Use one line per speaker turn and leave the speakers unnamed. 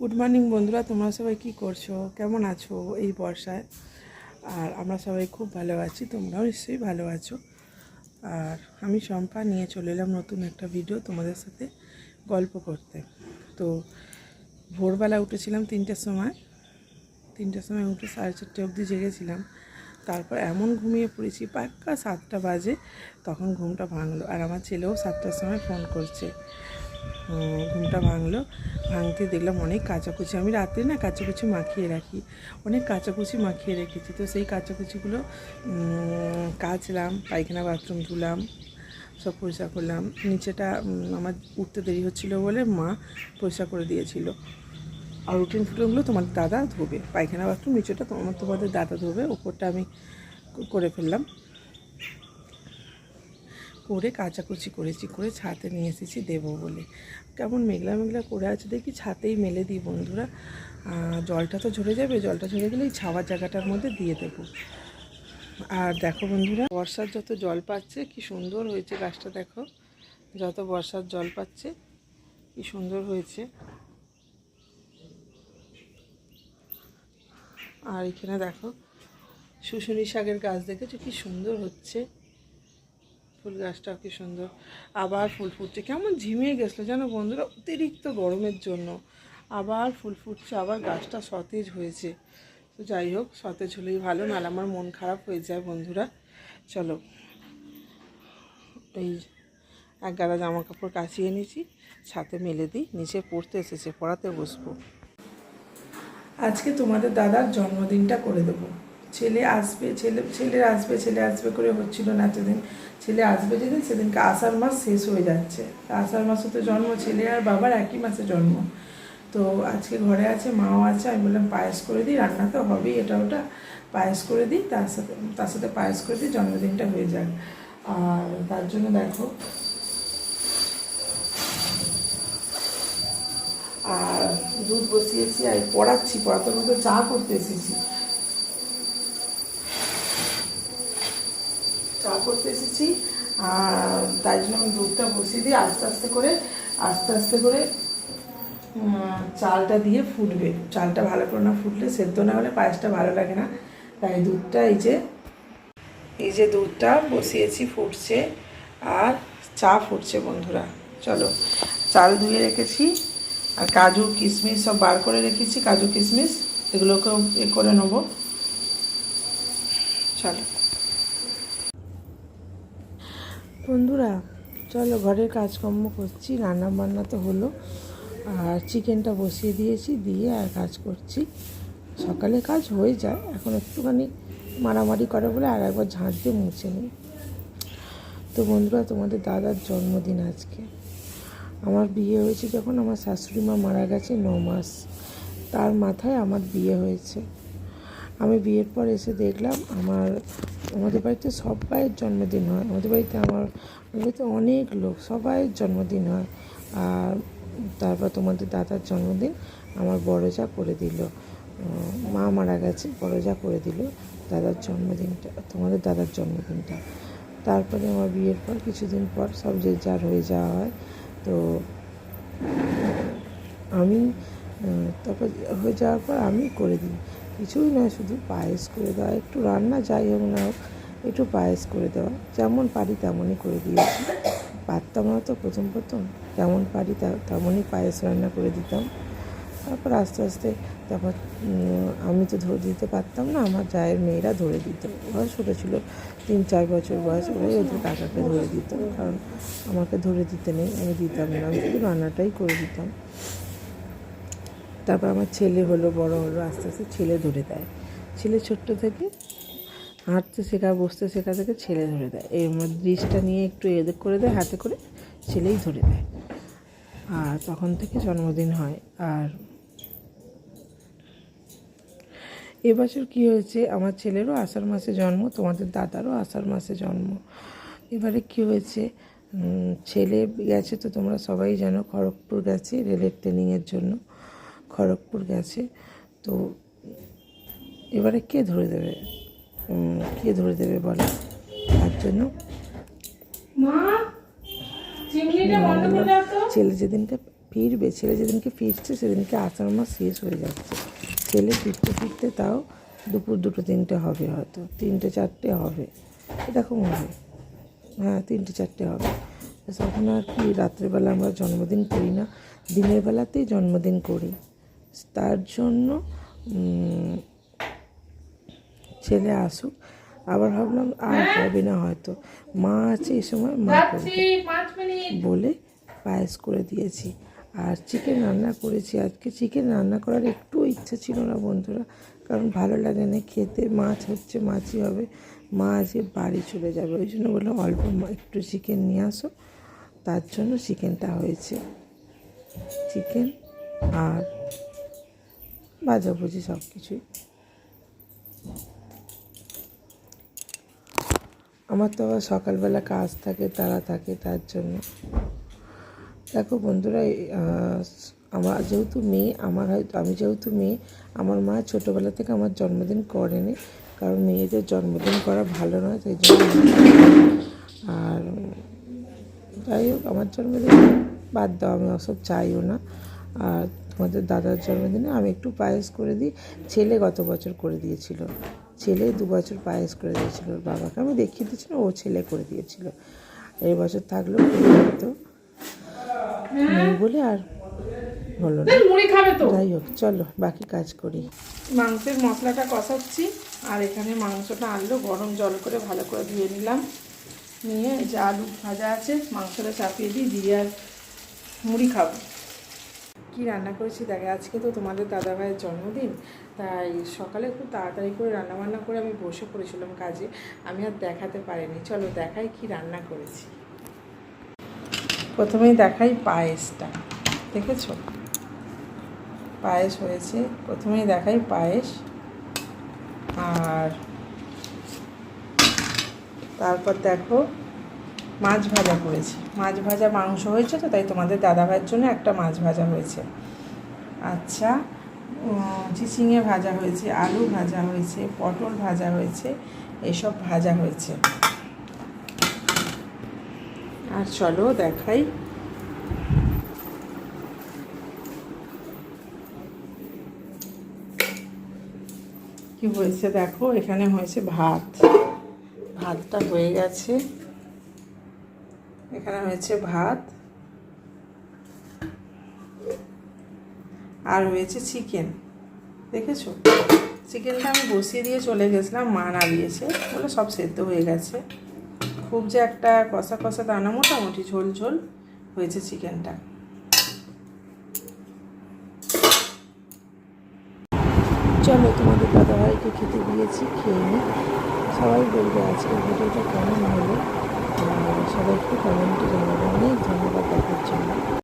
Good morning বন্ধুরা, তোমরা সবাই কি করছো, কেমন আছো এই বর্ষায়? আর আমরা সবাই খুব ভালো আছি, তোমরাও নিশ্চয়ই ভালো আছো। আর আমি শম্পা নিয়ে চলে এলাম নতুন একটা ভিডিও তোমাদের সাথে গল্প করতে। তো ভোরবেলা উঠেছিলাম 3টের সময় উঠে 4:30 অবধি জেগেছিলাম। তারপর এমন ঘুমিয়ে পড়েছি, পাক্কা 7টা বাজে তখন ঘুমটা ভাঙলো। আর আমার ছেলেও 7টার সময় ফোন করছে। ঘুমটা ভাঙতে দেখলাম অনেক কাচাকুচি। আমি রাত্রে না কাচাকুচি মাখিয়ে রাখি, অনেক কাচাকুচি মাখিয়ে রেখেছি। তো সেই কাচাকুচিগুলো কাচলাম, পায়খানা বাথরুম ধুলাম, সব পরিষ্কার করলাম। নিচেটা আমার উঠতে দেরি হচ্ছিলো বলে মা পরিষ্কার করে দিয়েছিল। আর রুটিন ফুটিনগুলো তোমার দাদা ধোবে, পায়খানা বাথরুম নিচেটা তোমাদের দাদা ধোবে, ওপরটা আমি করে ফেললাম। করে কাচাকুচি করে ছাদে নিয়ে এসেছি দেবো বলে। কেমন মেঘলা মেঘলা করে আছে দেখি, ছাতেই মেলে দিই বন্ধুরা। জলটা তো ঝরে যাবে, জলটা ঝরে গেলে এই ছাওয়ার জায়গাটার মধ্যে দিয়ে দেবো। আর দেখো বন্ধুরা, বর্ষার যত জল পাচ্ছে কি সুন্দর হয়েছে গাছটা, দেখো যত বর্ষার জল পাচ্ছে কি সুন্দর হয়েছে। আর এখানে দেখো শুশুনি শাকের গাছ দেখেছো কি সুন্দর হচ্ছে, ফুল গাছটাও কি সুন্দর, আবার ফুল ফুটছে। কেমন ঝিমিয়ে গেছিলো জানো বন্ধুরা, অতিরিক্ত গরমের জন্য। আবার ফুল ফুটছে, আবার গাছটা সতেজ হয়েছে। তো যাই হোক, সতেজ হলেই ভালো, নাহলে আমার মন খারাপ হয়ে যায় বন্ধুরা। চলো, এই এক গাদা জামা কাপড় কাচিয়ে নিয়েছি, ছাদে মেলে দিই। নিচে পড়তে এসেছে, পড়াতে বসবো। আজকে তোমাদের দাদার জন্মদিনটা করে দেবো। ছেলে আসবে করে হচ্ছিল না এতদিন। ছেলে আসবে যেদিন, সেদিনকে আষাঢ় মাস শেষ হয়ে যাচ্ছে। আষাঢ় মাসে তো জন্ম, ছেলে আর বাবার একই মাসে জন্ম। তো আজকে ঘরে আছে, মাও আছে। আমি বললাম পায়েস করে দিই, রান্না তো হবেই, এটা ওটা পায়েস করে দিই, তার সাথে পায়েস করে দিই, জন্মদিনটা হয়ে যাক। আর তার জন্য দেখো, আর দুধ বসিয়েছি, আর পড়াতে মতো চা করতে এসেছি। আর তাই জন্য আমি দুধটা বসিয়ে দিই, আস্তে আস্তে করে চালটা দিয়ে ফুটবে। চালটা ভালো করে না ফুটলে, সেদ্ধ না হলে পায়েসটা ভালো লাগে না। তাই দুধটা এই যে দুধটা বসিয়েছি, ফুটছে আর চা ফুটছে বন্ধুরা। চলো, চাল ধুয়ে রেখেছি আর কাজু কিশমিশ সব বার করে রেখেছি, কাজু কিশমিশ এগুলোকেও করে নেবো। চলো বন্ধুরা, চলো ঘরের কাজকর্ম করছি। রান্না বান্না তো হলো, আর চিকেনটা বসিয়ে দিয়েছি, দিয়ে আর কাজ করছি। সকালে কাজ হয়ে যায়, এখন একটুখানি মারামারি করে বলে আর একবার ঝাঁট দিয়ে মুছে নিই। তো বন্ধুরা, তোমাদের দাদার জন্মদিন আজকে। আমার বিয়ে হয়েছে যখন আমার শাশুড়ি মা মারা গেছে 9 মাস, তার মাথায় আমার বিয়ে হয়েছে। আমি বিয়ের পর এসে দেখলাম আমাদের বাড়িতে সবাইয়ের জন্মদিন হয়। আমাদের বাড়িতে অনেক লোক, সবাইয়ের জন্মদিন হয়। আর তারপর তোমাদের দাদার জন্মদিন আমার বড় যা করে দিল, মা মারা গেছে, বড় যা করে দিল তোমাদের দাদার জন্মদিনটা। তারপরে আমার বিয়ের পর কিছুদিন পর সব যে যার হয়ে যাওয়া হয়। তো আমি তারপর হয়ে যাওয়ার পর আমি করে দিই, কিছুই নয়, শুধু পায়েস করে দেওয়া, একটু রান্না যাই হোক না হোক, একটু পায়েস করে দেওয়া। যেমন পারি তেমনই করে দিয়েছি। পারতাম না তো প্রথম যেমন পারি তেমনই পায়েস রান্না করে দিতাম। তারপর আস্তে আস্তে তারপর আমি তো ধরে দিতে পারতাম না, আমার জায়ের মেয়েরা ধরে দিত। ওরা ছোটো ছিল, 3-4 বছর বয়স, ওরাই ওদের কাকাকে ধরে দিত, কারণ আমাকে ধরে দিতে নেই, আমি দিতাম না, আমি শুধু রান্নাটাই করে দিতাম। তারপর আমার ছেলে হলো, বড় হলো, আস্তে আস্তে ছেলে ধরে দেয়। ছেলে ছোট্ট থেকে হাঁটতে শেখা, বসতে শেখা থেকে ছেলে ধরে দেয়। এই ব্রিজটা নিয়ে একটু এদিক করে দেয়, হাতে করে ছেলেই ধরে দেয়। আর তখন থেকে জন্মদিন হয়। আর এবছর কী হয়েছে, আমার ছেলেরও আষাঢ় মাসে জন্ম, তোমাদের দাদারও আষাঢ় মাসে জন্ম। এবারে কী হয়েছে, ছেলে গেছে তো তোমরা সবাই জানো, খড়গপুর গেছে রেলের ট্রেনিংয়ের জন্য, খড়গপুর গেছে। তো এবারে কে ধরে দেবে বলো? তার জন্য ছেলে যেদিনকে ফিরবে, ছেলে যেদিনকে ফিরছে সেদিনকে আষাঢ় মাস শেষ হয়ে যাচ্ছে। ছেলে ফিরতে ফিরতে তাও দুপুর 2-3টে হবে, হয়তো 3টে-4টে হবে, এরকম হবে। হ্যাঁ, 3টে-4টে হবে। তখন আর কি রাত্রেবেলা আমরা জন্মদিন করি না, দিনের বেলাতেই জন্মদিন করি। তার জন্য ছেলে আসুক। আবার ভাবলাম আর হবে না, হয়তো মা আছে এই সময়, মা করবে বলে পায়েস করে দিয়েছি। আর চিকেন রান্না করেছি আজকে। চিকেন রান্না করার একটু ইচ্ছে ছিল না বন্ধুরা, কারণ ভালো লাগে না খেতে। মাছ হচ্ছে, মাছই হবে। মা আজকে বাড়ি চলে যাবে, ওই জন্য বললাম অল্প একটু চিকেন নিয়ে আসো। তার জন্য চিকেনটা হয়েছে, চিকেন আর ভাজাভুজি সব কিছুই। আমার তো আবার সকালবেলা কাজ থাকে, তাড়া থাকে, তার জন্য। দেখো বন্ধুরা, আমার যেহেতু মেয়ে, আমি যেহেতু মেয়ে, আমার মা ছোটোবেলা থেকে আমার জন্মদিন করেনি, কারণ মেয়েদের জন্মদিন করা ভালো নয়, তাই জন্য। আর যাই হোক, আমার জন্মদিন বাদ দাও, আমি ওসব চাইও না। আর তোমাদের দাদার জন্মদিনে আমি একটু পায়েস করে দিই। ছেলে গত বছর করে দিয়েছিল, ছেলে 2 বছর পায়েস করে দিয়েছিল ওর বাবাকে। আমি দেখিয়ে দিয়েছিলাম, ও ছেলে করে দিয়েছিল। এই বছর থাকলেও তো নেই বলে আর হলো না। যাই হোক, চলো বাকি কাজ করি। মাংসের মশলাটা কষাচ্ছি, আর এখানে মাংসটা আনলো, গরম জল করে ভালো করে ধুয়ে নিলাম। নিয়ে যে আলু ভাজা আছে, মাংসটা চাপিয়ে দিয়ে আর মুড়ি খাবো। কী রান্না করেছি দেখে, আজকে তো তোমাদের দাদাভাইয়ের জন্মদিন, তাই সকালে খুব তাড়াতাড়ি করে রান্নাবান্না করে আমি বসে পড়েছিলাম কাজে, আমি আর দেখাতে পারিনি। চলো দেখাই কি রান্না করেছি। প্রথমেই দেখাই পায়েসটা, দেখেছো পায়েস হয়েছে। প্রথমেই দেখাই পায়েস, আর তারপর দেখো মাছ ভাজা করেছি। মাছ ভাজা, মাংস হয়েছে তো, তাই তোমাদের দাদাভাইয়ের জন্য একটা মাছ ভাজা হয়েছে। আচ্ছা, চিচিঙে ভাজা হয়েছে, আলু ভাজা হয়েছে, পটল ভাজা হয়েছে, এসব ভাজা হয়েছে। আর চলো দেখাই কি হয়েছে। দেখো এখানে হয়েছে ভাত, ভাতটা হয়ে গেছে। এখানে হয়েছে ভাত, আর হয়েছে চিকেন। দেখেছো, চিকেনটা আমি বসিয়ে দিয়ে চলে গেছিলাম, মা নাড়িয়েছে বলে সব সেদ্ধ হয়ে গেছে। খুব যে একটা কষা কষা তা না, মোটামুটি ঝোল ঝোল হয়েছে চিকেনটা। চলো তোমাদের দাদাভাইকে খেতে দিয়েছি, খেয়ে নিই। সবাই বলবে আজকের ভিডিওটা কেমন হলো, সবাই একটু কমেন্টে জানাবেন। অনেক ধন্যবাদ।